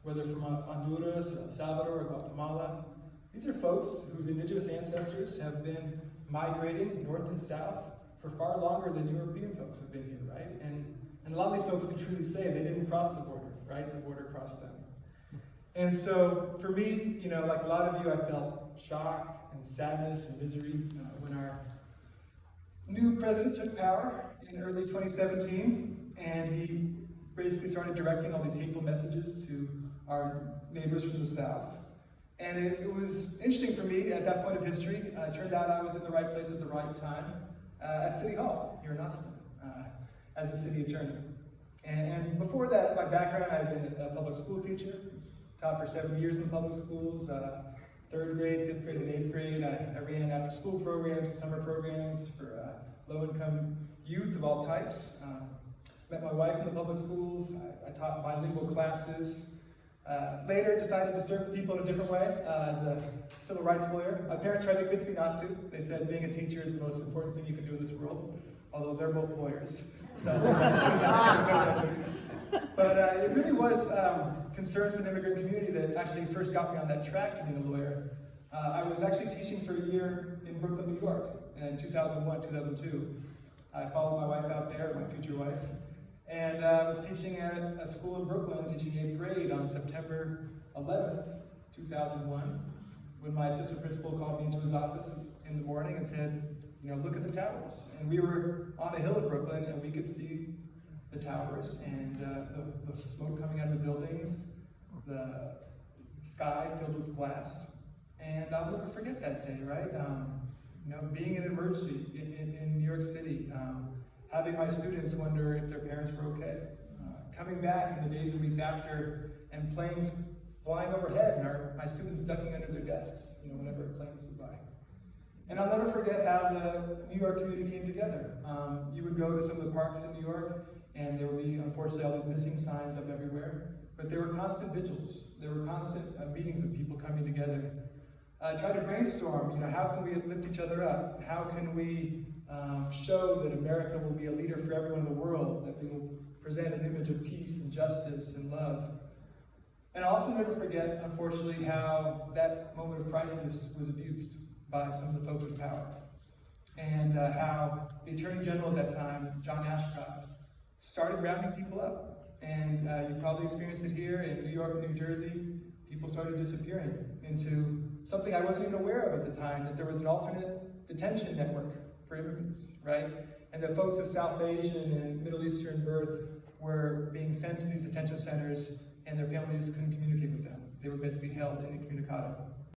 whether from Honduras or El Salvador or Guatemala. These are folks whose indigenous ancestors have been migrating north and south for far longer than European folks have been here, right? And a lot of these folks can truly say they didn't cross the border, right? The border crossed them. And so for me, you know, like a lot of you, I felt shock and sadness and misery when our new president took power in early 2017, and he basically started directing all these hateful messages to our neighbors from the south. And it was interesting for me at that point of history. It turned out I was in the right place at the right time at City Hall here in Austin as a city attorney. And before that, my background, I had been a public school teacher, taught for 7 years in public schools, 3rd grade, 5th grade, and 8th grade. I ran after school programs and summer programs for low-income youth of all types. Met my wife in the public schools. I taught bilingual classes. Later decided to serve people in a different way as a civil rights lawyer. My parents tried to convince me not to. They said being a teacher is the most important thing you can do in this world, although they're both lawyers. So, but it really was concern for the immigrant community that actually first got me on that track to being a lawyer. I was actually teaching for a year in Brooklyn, New York in 2001, 2002. I followed my wife out there, my future wife. And I was teaching at a school in Brooklyn, teaching 8th grade on September 11th, 2001, when my assistant principal called me into his office in the morning and said, you know, look at the towers. And we were on a hill in Brooklyn, and we could see the towers and the smoke coming out of the buildings, the sky filled with glass. And I'll never forget that day, right? You know, being in an emergency in New York City, having my students wonder if their parents were okay. Coming back in the days and weeks after, and planes flying overhead, and my students ducking under their desks, you know, whenever a plane flew by. And I'll never forget how the New York community came together. You would go to some of the parks in New York, and there would be, unfortunately, all these missing signs up everywhere. But there were constant vigils. There were constant meetings of people coming together. Try to brainstorm, you know, how can we lift each other up? How can we show that America will be a leader for everyone in the world, that we will present an image of peace and justice and love. And I'll also never forget, unfortunately, how that moment of crisis was abused by some of the folks in power. And how the Attorney General at that time, John Ashcroft, started rounding people up. And you probably experienced it here in New York and New Jersey. People started disappearing into something I wasn't even aware of at the time, that there was an alternate detention network for immigrants, right? And that folks of South Asian and Middle Eastern birth were being sent to these detention centers, and their families couldn't communicate with them. They were basically held incommunicado.